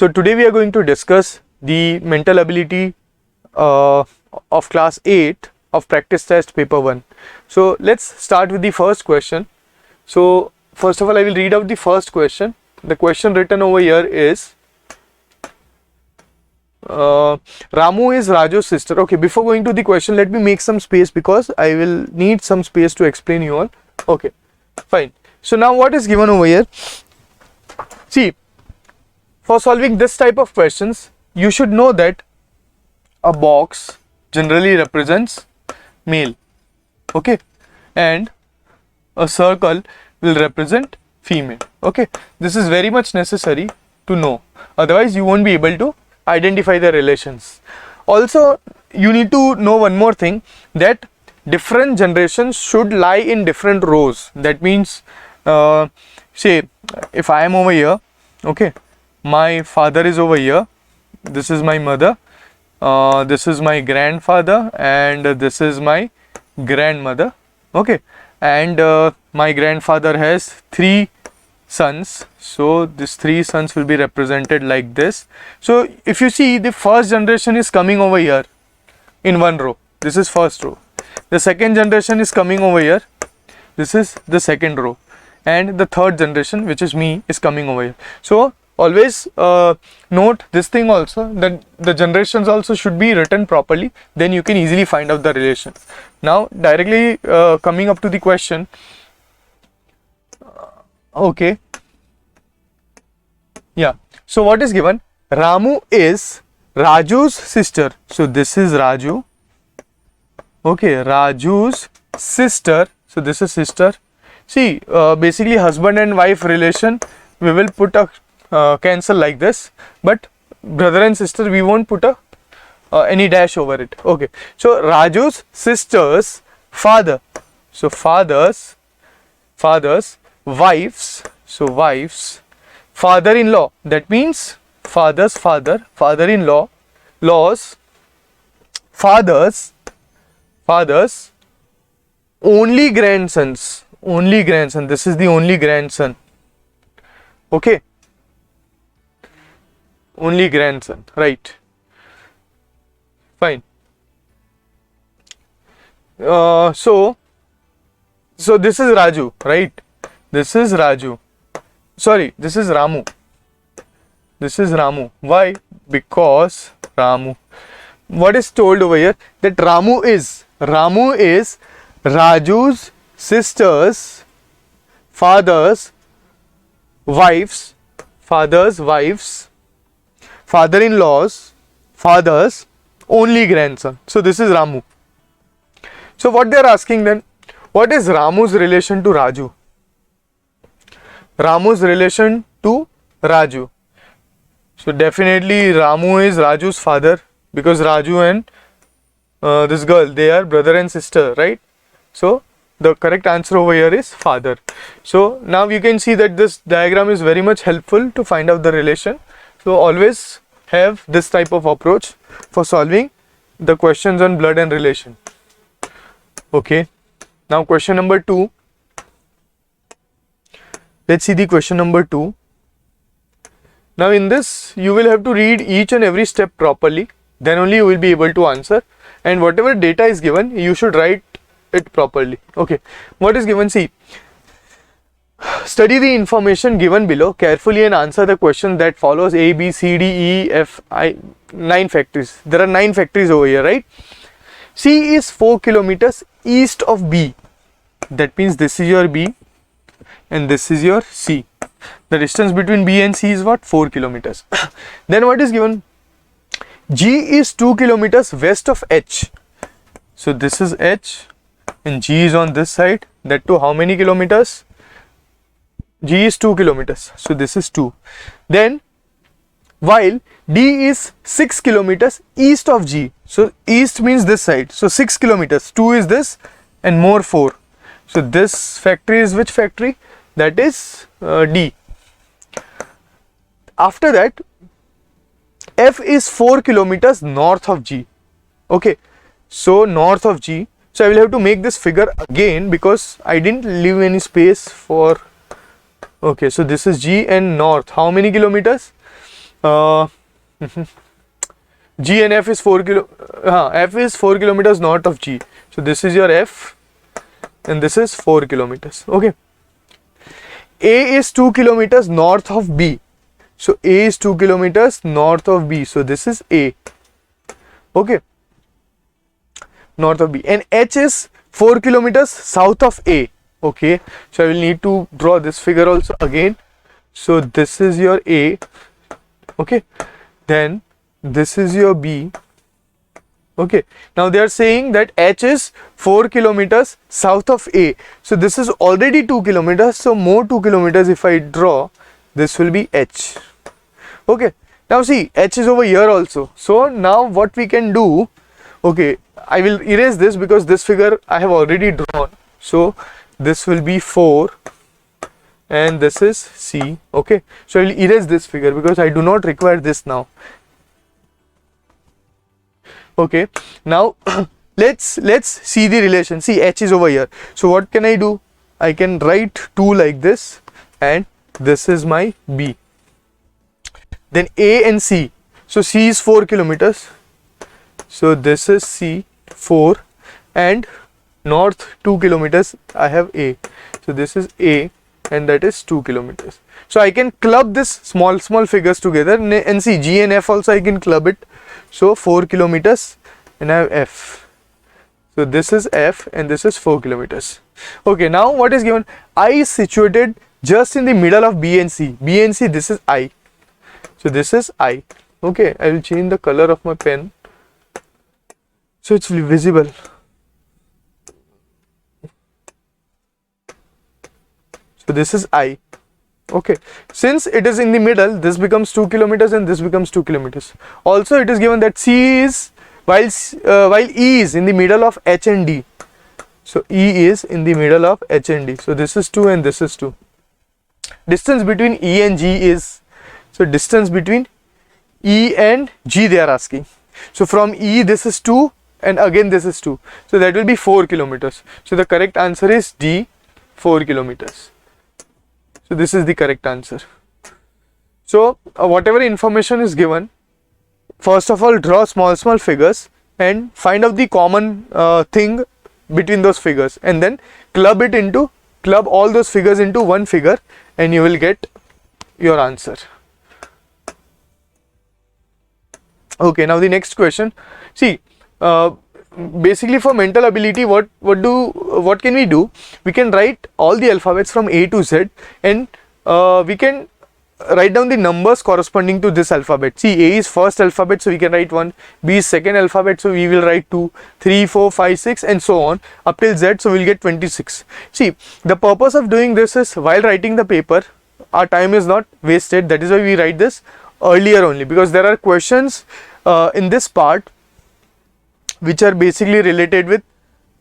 So today we are going to discuss the mental ability of class 8 of practice test paper 1. So let's start with the first question. So first of all, I will read out the first question. The question written over here is Ramu is Raju's sister. Okay, before going to the question, let me make some space because I will need some space to explain you all. Okay, fine. So now what is given over here? See, for solving this type of questions, you should know that a box generally represents male, okay, and a circle will represent female. Okay, this is very much necessary to know, otherwise you won't be able to identify the relations. Also, you need to know one more thing, that different generations should lie in different rows. That means say if I am over here, okay, my father is over here, this is my mother, this is my grandfather, and this is my grandmother, okay, and my grandfather has 3 sons, so these 3 sons will be represented like this. So if you see, the first generation is coming over here in one row, this is first row. The second generation is coming over here, this is the second row, and the third generation, which is me, is coming over here. So always note this thing also, that the generations also should be written properly, then you can easily find out the relation. Now directly coming up to the question, okay, yeah, so what is given? Ramu is Raju's sister, so this is Raju, okay, Raju's sister, so this is sister. See, basically husband and wife relation, we will put a cancel like this, but brother and sister we won't put a any dash over it. Okay, so Raju's sister's father, so fathers, wives, so wives, father-in-law, that means father's father, father-in-law, laws, fathers, only grandsons, only grandson, this is the only grandson, okay, only grandson, right, fine. So this is Raju, right, this is Raju, sorry, this is Ramu, this is Ramu. Why? Because Ramu, what is told over here, that Ramu is Raju's sister's father's wives, father-in-law's father's only grandson. So this is Ramu. So what they are asking then, what is Ramu's relation to Raju? Ramu's relation to Raju. So definitely Ramu is Raju's father, because Raju and this girl, they are brother and sister, right? So the correct answer over here is father. So now you can see that this diagram is very much helpful to find out the relation. So always have this type of approach for solving the questions on blood and relation. Okay, now question number 2. Let's see the question number 2. Now in this you will have to read each and every step properly, then only you will be able to answer, and whatever data is given you should write it properly. Okay, what is given? See, study the information given below carefully and answer the question that follows. A, B, C, D, E, F, I, 9 factories. There are 9 factories over here, right? C is 4 kilometers east of B. That means this is your B and this is your C. The distance between B and C is what? 4 kilometers. Then what is given? G is 2 kilometers west of H. So this is H and G is on this side. That too, how many kilometers? G is 2 kilometers. So this is 2. Then while D is 6 kilometers east of G. So east means this side. So 6 kilometers. 2 is this and more 4. So this factory is which factory? That is D. After that, F is 4 kilometers north of G. Okay, so north of G. So I will have to make this figure again because I didn't leave any space for. Okay, so this is G and north. How many kilometers? uh, G and F is 4 kilo, F is 4 kilometers north of G. So this is your F and this is 4 kilometers. Okay. A is 2 kilometers north of B. So A is 2 kilometers north of B. So this is A. Okay. North of B. And H is 4 kilometers south of A. Okay. So I will need to draw this figure also again. So this is your A. Okay. Then this is your B. Okay. Now they are saying that H is 4 kilometers south of A. So this is already 2 kilometers. So more 2 kilometers if I draw, this will be H. Okay. Now see, H is over here also. So now what we can do, okay, I will erase this because this figure I have already drawn. So this will be 4 and this is C. Okay. So I will erase this figure because I do not require this now. Okay, now let's see the relation. See, H is over here. So what can I do? I can write 2 like this and this is my B. Then A and C. So C is 4 kilometers. So this is C 4 and north 2 kilometers I have A. So this is A and that is 2 kilometers. So I can club this small figures together and see G and F also I can club it. So 4 kilometers and I have F. So this is F and this is 4 kilometers. Okay, now what is given? I is situated just in the middle of B and C. B and C, this is I. So this is I. Okay, I will change the color of my pen so it's visible. So this is I. Okay, since it is in the middle, this becomes 2 kilometers and this becomes 2 kilometers. Also it is given that C is while E is in the middle of H and D. So E is in the middle of H and D. So this is 2 and this is 2. Distance between E and G is, so distance between E and G they are asking. So from E this is 2 and again this is 2. So that will be 4 kilometers. So the correct answer is D, 4 kilometers. So this is the correct answer. So whatever information is given, first of all draw small figures and find out the common thing between those figures and then club all those figures into one figure and you will get your answer. Okay, now the next question. See, basically for mental ability, what can we do? We can write all the alphabets from A to Z and we can write down the numbers corresponding to this alphabet. See, A is first alphabet, so we can write 1. B is second alphabet, so we will write 2, 3, 4, 5, 6 and so on up till Z, so we will get 26. See, the purpose of doing this is while writing the paper, our time is not wasted. That is why we write this earlier only, because there are questions in this part which are basically related with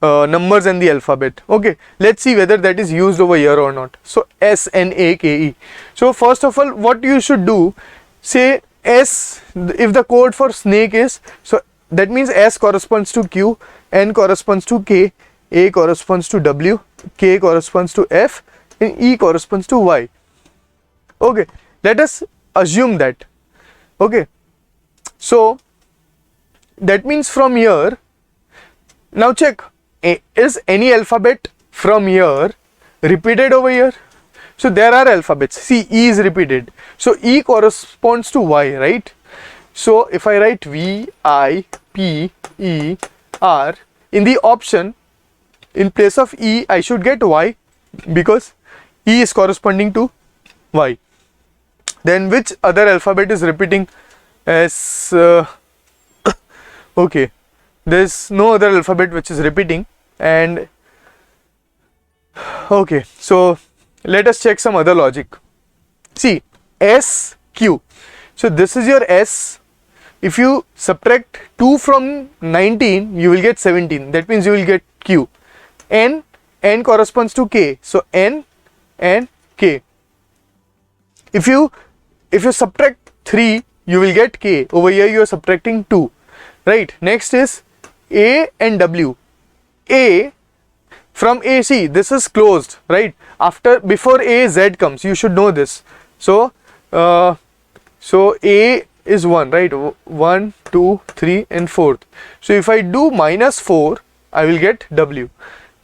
numbers and the alphabet. Okay, let's see whether that is used over here or not. So SNAKE. So first of all, what you should do, say S, if the code for snake is, so that means S corresponds to Q, N corresponds to K, A corresponds to W, K corresponds to F and E corresponds to Y. Okay, let us assume that. Okay, so that means from here, now check, is any alphabet from here repeated over here? So there are alphabets. See, E is repeated. So E corresponds to Y, right? So if I write V, I, P, E, R, in the option, in place of E, I should get Y because E is corresponding to Y. Then which other alphabet is repeating as okay, there is no other alphabet which is repeating. And okay, so let us check some other logic. See, S, Q. So this is your S. If you subtract 2 from 19, you will get 17. That means you will get Q. N corresponds to K. So N and K. If you subtract 3, you will get K. Over here you are subtracting 2. Right. Next is A and W. A, from A, see, this is closed, right? Before A, Z comes, you should know this. So So A is 1, right? 1, 2, 3 and 4th. So if I do minus 4, I will get W.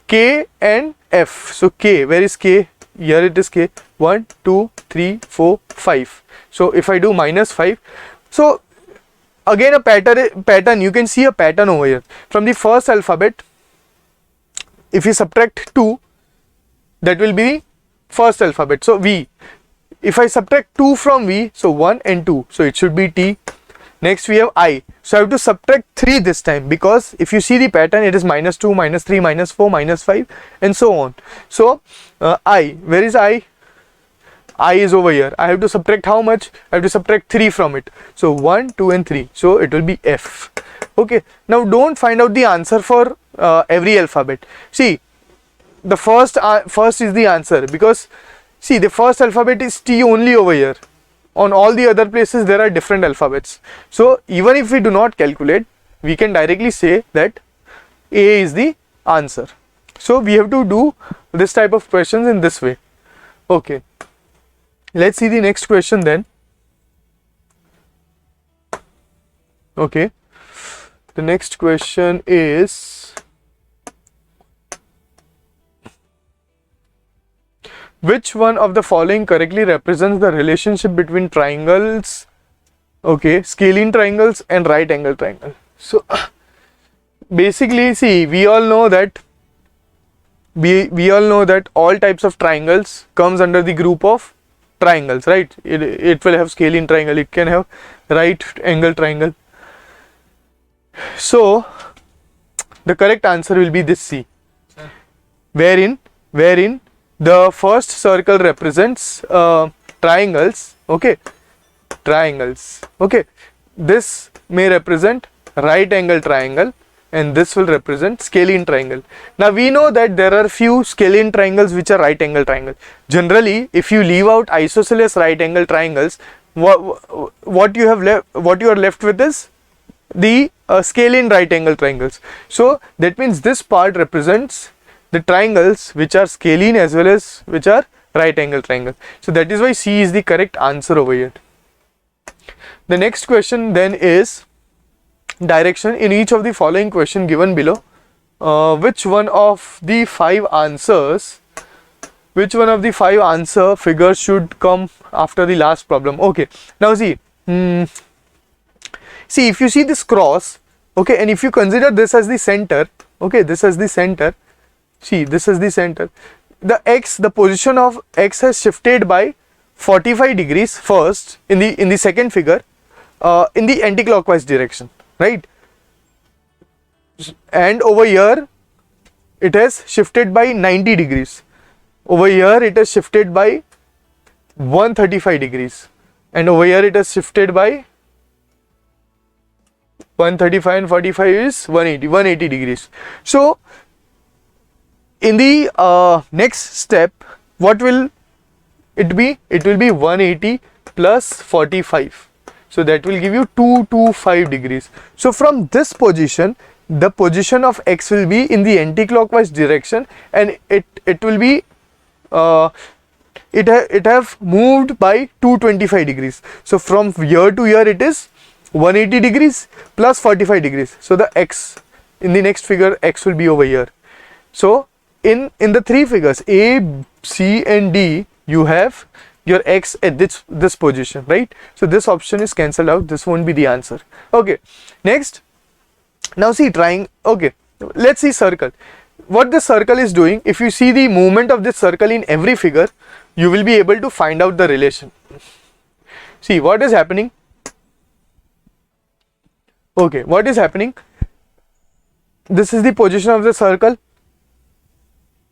K and F. So K, where is K? Here it is K. 1, 2, 3, 4, 5. So if I do minus 5, so again a pattern, you can see a pattern over here. From the first alphabet, if you subtract 2, that will be first alphabet, so V. If I subtract 2 from V, so 1 and 2, so it should be T. Next we have I, so I have to subtract 3 this time, because if you see the pattern, it is minus 2, minus 3, minus 4, minus 5 and so on. So I, where is I? I is over here. I have to subtract how much? I have to subtract 3 from it, so 1, 2 and 3, so it will be F. Okay, now don't find out the answer for every alphabet. See, the first is the answer, because see, the first alphabet is T only over here. On all the other places there are different alphabets. So even if we do not calculate, we can directly say that A is the answer. So we have to do this type of questions in this way. Okay, let's see the next question then. Okay, the next question is, which one of the following correctly represents the relationship between triangles, okay, scalene triangles and right angle triangle? So basically, see, we all know that all types of triangles comes under the group of triangles, right? It will have scalene triangle, it can have right angle triangle. So the correct answer will be this C, wherein the first circle represents triangles, okay, okay. This may represent right angle triangle and this will represent scalene triangle. Now we know that there are few scalene triangles which are right angle triangle. Generally, if you leave out isosceles right angle triangles, what you are left with is the scalene right angle triangles. So that means this part represents the triangles which are scalene as well as which are right angle triangle. So that is why C is the correct answer over here. The next question then is direction. In each of the following question given below, which one of the 5 answer figures should come after the last problem? Okay, now see, see, if you see this cross, okay, and if you consider this as the center, okay, this as the center, see, this is the center, the position of X has shifted by 45 degrees first in the second figure, in the anti-clockwise direction, right? And over here it has shifted by 90 degrees, over here it has shifted by 135 degrees, and over here it has shifted by 135 and 45 is 180 degrees. So in the next step, what will it be? It will be 180 plus 45, so that will give you 225 degrees. So from this position, the position of X will be in the anti-clockwise direction, and it will be it have moved by 225 degrees. So from here to here it is 180 degrees plus 45 degrees. So the X in the next figure, X will be over here. So in the 3 figures A, C and D, you have your X at this position, right? So this option is cancelled out, this won't be the answer. Okay, next, now see triangle. Okay, let's see circle. What the circle is doing, if you see the movement of this circle in every figure, you will be able to find out the relation. See what is happening. Okay, what is happening? This is the position of the circle.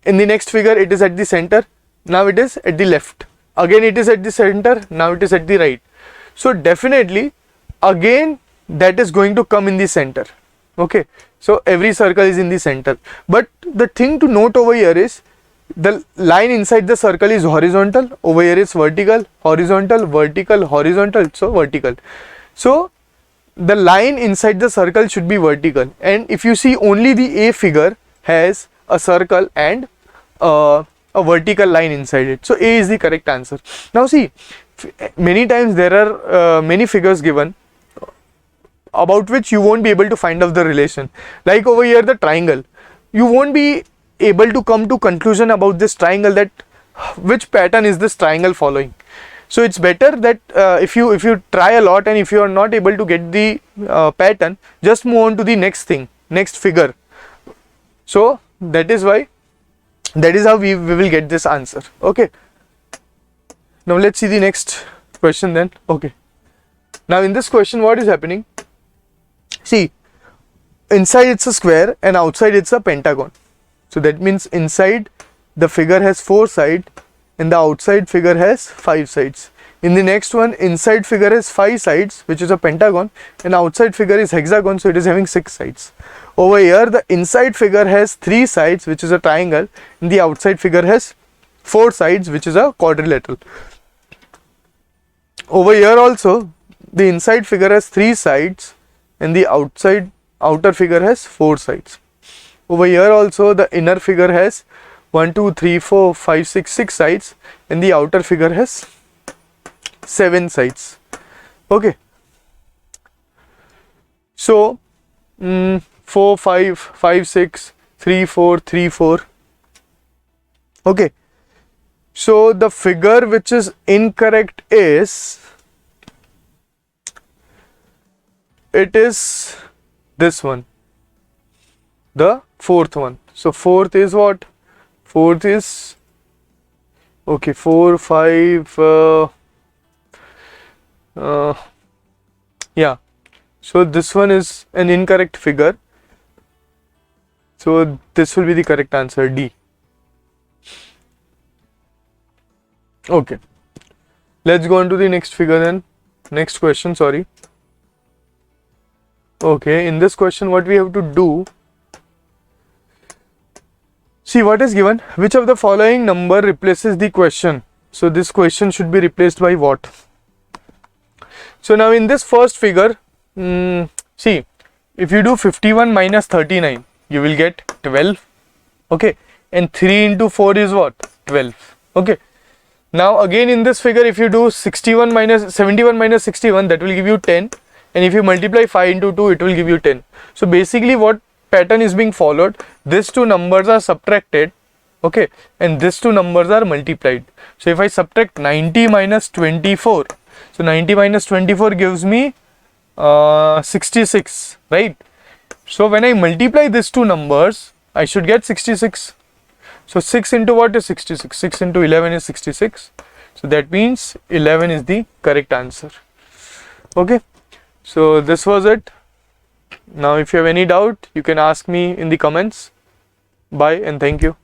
In the next figure it is at the center, now it is at the left, again it is at the center, now it is at the right. So definitely again that is going to come in the center. Okay, so every circle is in the center, but the thing to note over here is the line inside the circle is horizontal, over here is vertical, horizontal, vertical, horizontal, so vertical. So the line inside the circle should be vertical, and if you see only the A figure has a circle and a vertical line inside it. So A is the correct answer. Now see, many times there are many figures given about which you won't be able to find out the relation. Like over here the triangle, you won't be able to come to conclusion about this triangle, that which pattern is this triangle following. So it's better that if you try a lot and if you are not able to get the pattern, just move on to the next thing, next figure. So that is why, that is how we will get this answer. Okay, now let's see the next question then. Okay, now in this question what is happening, see, inside it's a square and outside it's a pentagon. So that means inside the figure has 4 sides and the outside figure has 5 sides. In the next one, inside figure has 5 sides, which is a pentagon, and outside figure is hexagon, so it is having 6 sides. Over here the inside figure has 3 sides, which is a triangle, and the outside figure has 4 sides, which is a quadrilateral. Over here also the inside figure has 3 sides and the outer figure has 4 sides. Over here also the inner figure has 1 2 3 4 5 6 sides and the outer figure has 7 sides. Okay, so 4 5 5 6 3 4 3 4. Okay, so the figure which is incorrect is, it is this one, the fourth one. So fourth is what? Fourth is, okay, 4 5 yeah, so this one is an incorrect figure, so this will be the correct answer, D. Okay, let's go on to the next figure then, next question, sorry. Okay, in this question what we have to do, see what is given, which of the following number replaces the question. So this question should be replaced by what? So now in this first figure, see, if you do 51 minus 39, you will get 12. Okay, and 3 into 4 is what? 12. Okay, now again in this figure, if you do 71 minus 61, that will give you 10, and if you multiply 5 into 2, it will give you 10. So basically what pattern is being followed, these two numbers are subtracted, okay, and these two numbers are multiplied. So if I subtract 90 minus 24, so 90 minus 24 gives me 66, right? So when I multiply these two numbers, I should get 66. So 6 into what is 66? 6 into 11 is 66. So that means 11 is the correct answer. Okay, so this was it. Now if you have any doubt, you can ask me in the comments. Bye and thank you.